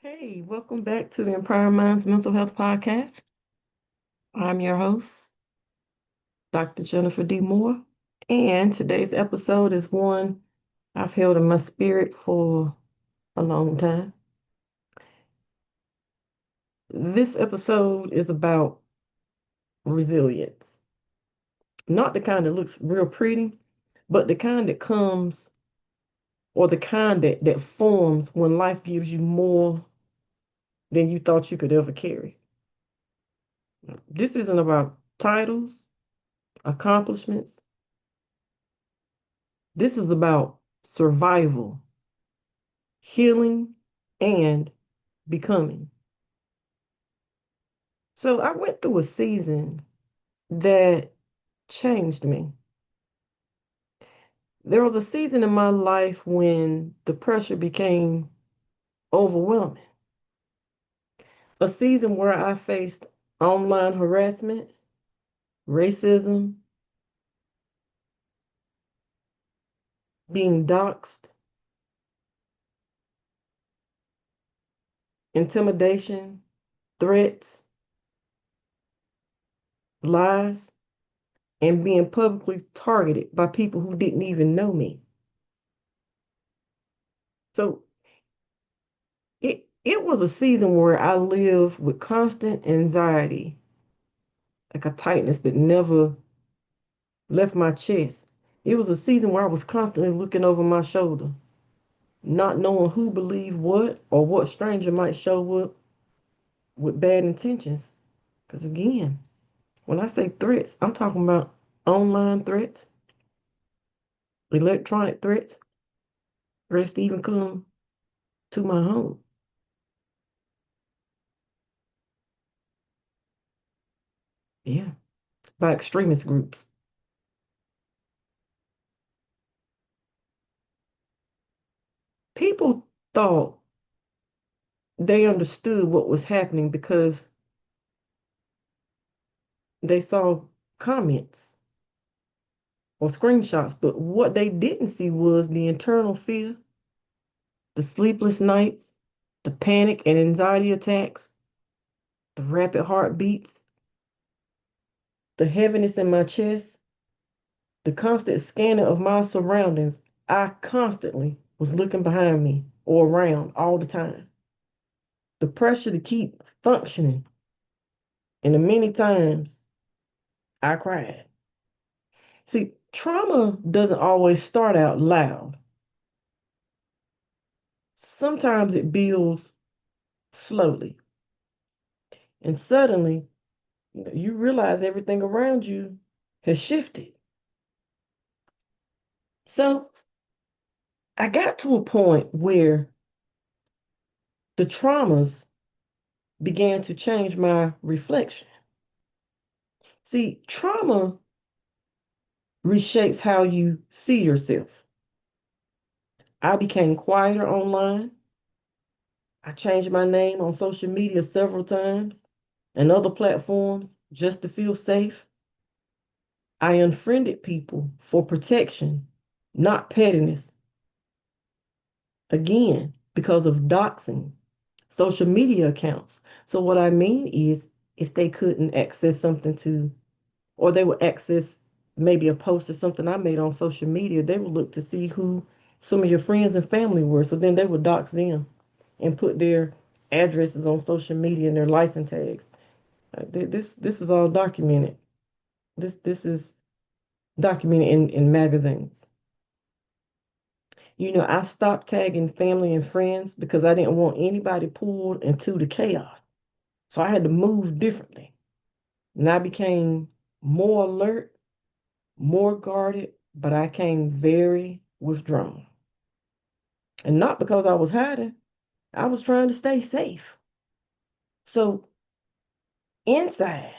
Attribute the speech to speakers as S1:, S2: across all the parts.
S1: Hey, welcome back to the Empower Minds Mental Health Podcast. I'm your host, Dr. Jennifer D. Moore, and today's episode is one I've held in my spirit for a long time. This episode is about resilience, not the kind that looks real pretty, but the kind that comes or the kind that forms when life gives you more than you thought you could ever carry. This isn't about titles, accomplishments. This is about survival, healing, and becoming. So I went through a season that changed me. There was a season in my life when the pressure became overwhelming, a season where I faced online harassment, racism, being doxxed, intimidation, threats, lies, and being publicly targeted by people who didn't even know me. So it was a season where I lived with constant anxiety, like a tightness that never left my chest. It was a season where I was constantly looking over my shoulder, not knowing who believed what or what stranger might show up with bad intentions. Because again, when I say threats, I'm talking about online threats, electronic threats, threats to even come to my home. Yeah, by extremist groups. People thought they understood what was happening because they saw comments or screenshots, but what they didn't see was the internal fear, the sleepless nights, the panic and anxiety attacks, the rapid heartbeats, the heaviness in my chest, the constant scanning of my surroundings. I constantly was looking behind me or around all the time. The pressure to keep functioning, and the many times I cried. See, trauma doesn't always start out loud. Sometimes it builds slowly. And suddenly, you realize everything around you has shifted. So I got to a point where the traumas began to change my reflection. See, trauma reshapes how you see yourself. I became quieter online. I changed my name on social media several times and other platforms just to feel safe. I unfriended people for protection, not pettiness. Again, because of doxing, social media accounts. So, what I mean is, if they couldn't access something to, or they would access maybe a post or something I made on social media, they would look to see who some of your friends and family were. So then they would dox them and put their addresses on social media and their license tags. This is all documented. This is documented in magazines. I stopped tagging family and friends because I didn't want anybody pulled into the chaos. So I had to move differently. And I became more alert, more guarded, but I came very withdrawn. And not because I was hiding, I was trying to stay safe. So inside,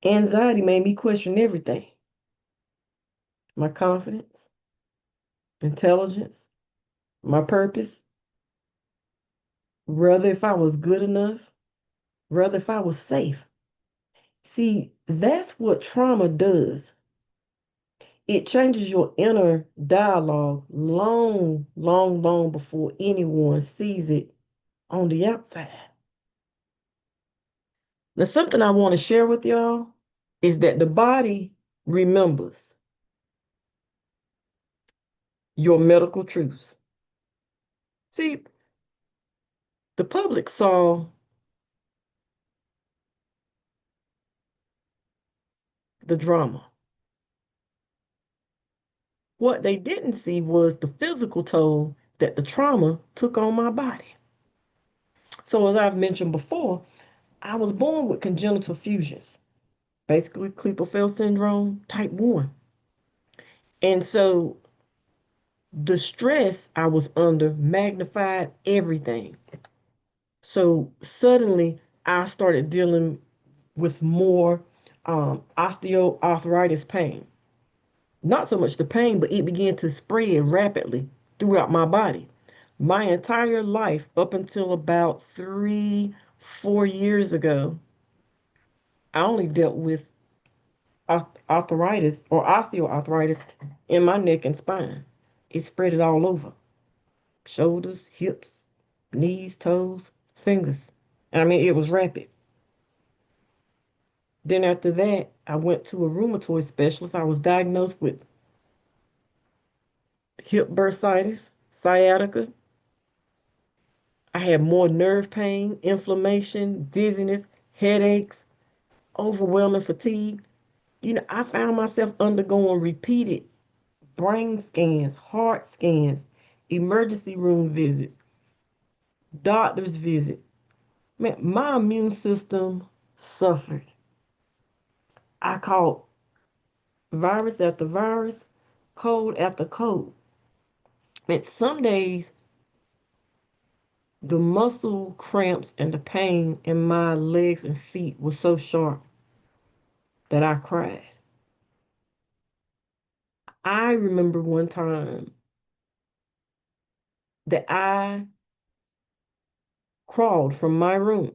S1: anxiety made me question everything: my confidence, intelligence, my purpose, rather if I was good enough, rather if I was safe. See, that's what trauma does. It changes your inner dialogue long, long, long before anyone sees it on the outside. Now, something I want to share with y'all is that the body remembers your medical truths. See, the public saw the drama. What they didn't see was the physical toll that the trauma took on my body. So, as I've mentioned before, I was born with congenital fusions, basically Klippel-Feil Syndrome Type I. And so the stress I was under magnified everything. So suddenly I started dealing with more osteoarthritis pain. Not so much the pain, but it began to spread rapidly throughout my body. My entire life, up until about 3, 4 years ago, I only dealt with arthritis or osteoarthritis in my neck and spine. It spread it all over shoulders, hips, knees, toes, fingers. I mean, it was rapid. Then after that, I went to a rheumatoid specialist. I was diagnosed with hip bursitis, sciatica. I had more nerve pain, inflammation, dizziness, headaches, overwhelming fatigue. I found myself undergoing repeated brain scans, heart scans, emergency room visits, doctor's visit. Man, my immune system suffered. I caught virus after virus, cold after cold. And some days, the muscle cramps and the pain in my legs and feet was so sharp that I cried. I remember one time that I crawled from my room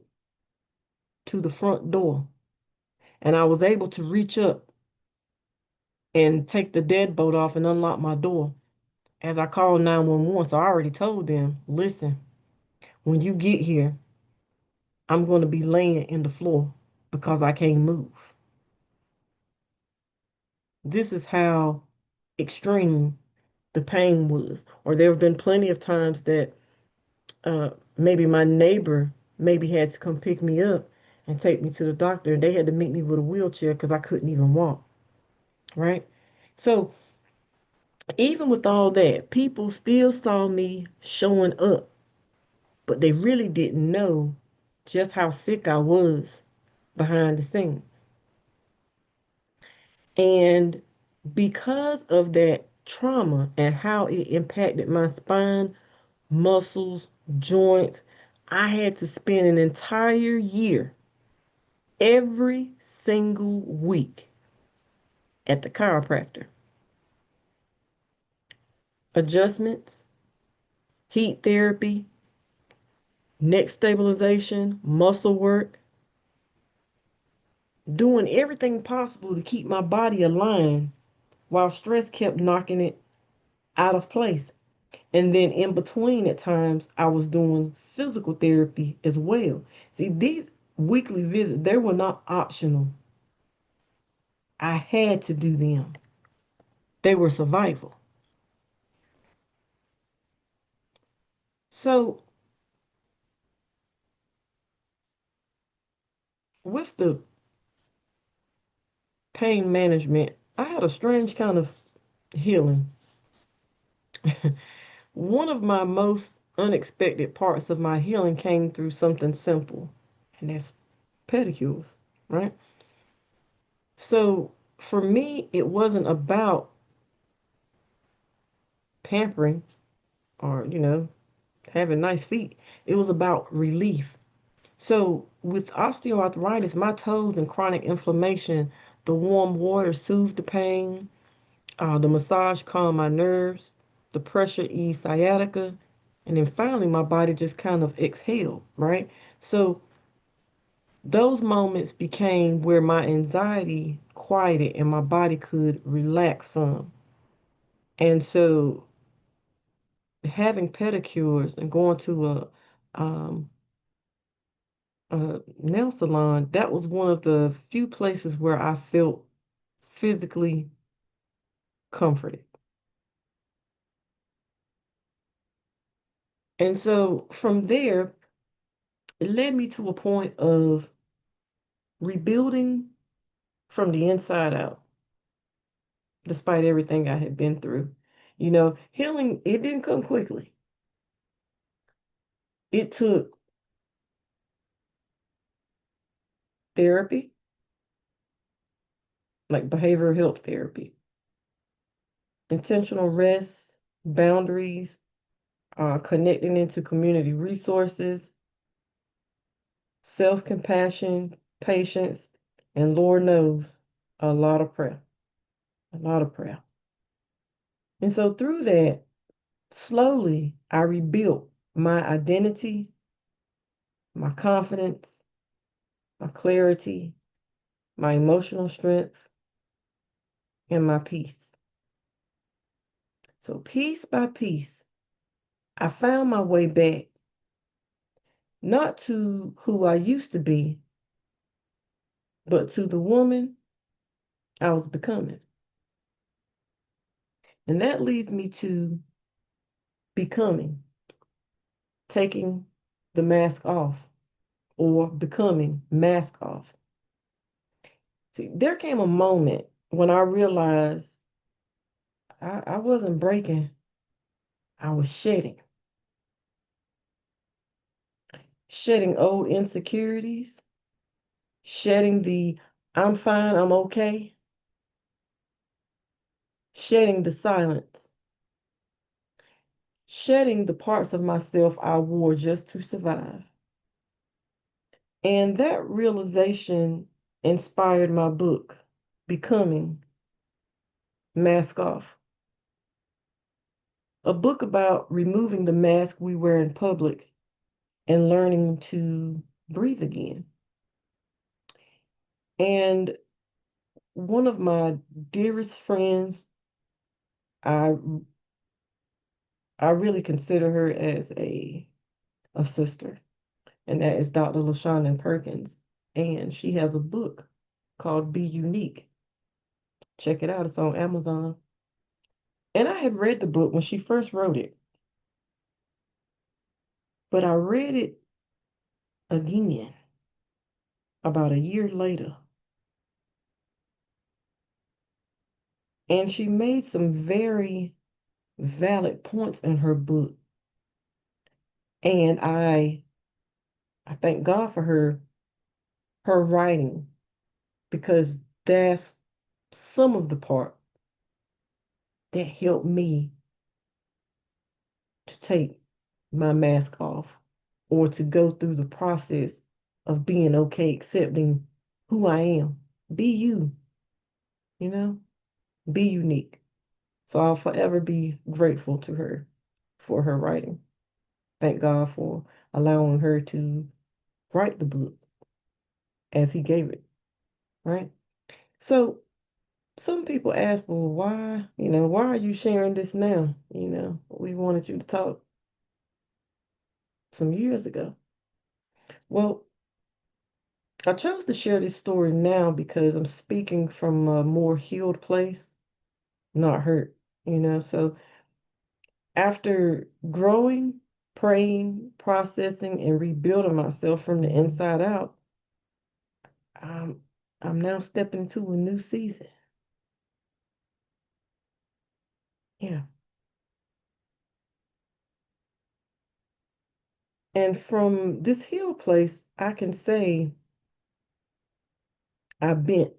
S1: to the front door and I was able to reach up and take the deadbolt off and unlock my door as I called 911. So I already told them, listen, when you get here, I'm going to be laying in the floor because I can't move. This is how extreme the pain was. Or there have been plenty of times that maybe my neighbor maybe had to come pick me up and take me to the doctor, and they had to meet me with a wheelchair because I couldn't even walk. Right? So even with all that, people still saw me showing up, but they really didn't know just how sick I was behind the scenes. And because of that trauma and how it impacted my spine, muscles, joints, I had to spend an entire year every single week at the chiropractor. Adjustments, heat therapy, neck stabilization, muscle work, doing everything possible to keep my body aligned while stress kept knocking it out of place. And then in between, at times, I was doing physical therapy as well. See, these weekly visits, they were not optional. I had to do them. They were survival. So, with the pain management, I had a strange kind of healing. One of my most unexpected parts of my healing came through something simple, and that's pedicures, right? So, for me, it wasn't about pampering or, having nice feet. It was about relief. So, with osteoarthritis, my toes and chronic inflammation, the warm water soothed the pain, the massage calmed my nerves, the pressure eased sciatica, and then finally my body just kind of exhaled, right? So, those moments became where my anxiety quieted and my body could relax some. And so having pedicures and going to um, nail salon, that was one of the few places where I felt physically comforted. And so from there, it led me to a point of rebuilding from the inside out, despite everything I had been through. Healing, it didn't come quickly. It took therapy, like behavioral health therapy, intentional rest, boundaries, connecting into community resources, self-compassion, patience, and Lord knows, a lot of prayer, a lot of prayer. And so through that, slowly, I rebuilt my identity, my confidence, my clarity, my emotional strength, and my peace. So piece by piece, I found my way back, not to who I used to be, but to the woman I was becoming. And that leads me to becoming, taking the mask off, or becoming mask off. See, there came a moment when I realized I wasn't breaking, I was shedding old insecurities, shedding the I'm fine, I'm okay, shedding the silence, shedding the parts of myself I wore just to survive. And that realization inspired my book, Becoming Mask Off, a book about removing the mask we wear in public and learning to breathe again. And one of my dearest friends, I I really consider her as a sister, and that is Dr. LaShawn Perkins. And she has a book called Be Unique. Check it out, it's on Amazon. And I had read the book when she first wrote it, but I read it again about a year later. And she made some very valid points in her book. And I thank God for her writing, because that's some of the part that helped me to take my mask off, or to go through the process of being okay, accepting who I am. Be you, you know, be unique. So I'll forever be grateful to her for her writing. Thank God for allowing her to write the book as he gave it, right? So some people ask, well, why are you sharing this now? We wanted you to talk some years ago. Well, I chose to share this story now because I'm speaking from a more healed place, not hurt, So after growing, praying, processing, and rebuilding myself from the inside out, I'm, I'm now stepping into a new season. Yeah. And from this healed place, I can say I bent,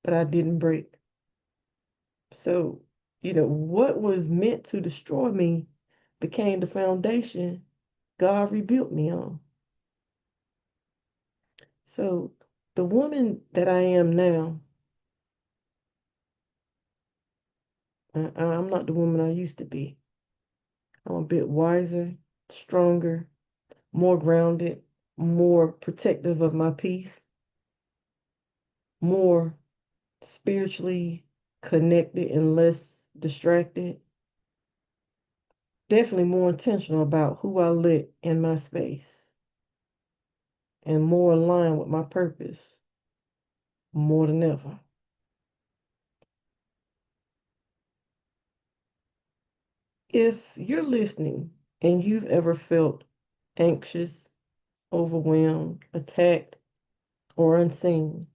S1: but I didn't break. So, what was meant to destroy me became the foundation God rebuilt me on. So, the woman that I am now, I'm not the woman I used to be. I'm a bit wiser, stronger, more grounded, more protective of my peace, more spiritually connected and less distracted. definitely more intentional about who I let in my space and more aligned with my purpose more than ever. If you're listening and you've ever felt anxious, overwhelmed, attacked, or unseen,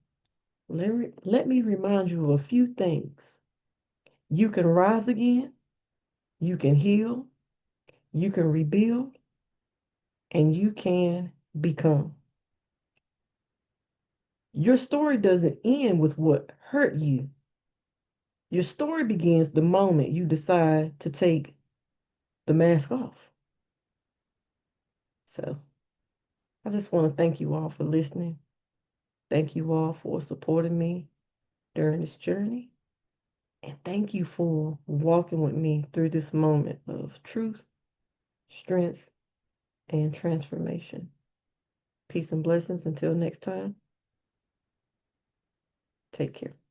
S1: let me remind you of a few things. You can rise again, you can heal, you can rebuild, and you can become. Your story doesn't end with what hurt you. Your story begins the moment you decide to take the mask off. So I just want to thank you all for listening. Thank you all for supporting me during this journey. And thank you for walking with me through this moment of truth, strength, and transformation. Peace and blessings. Until next time, take care.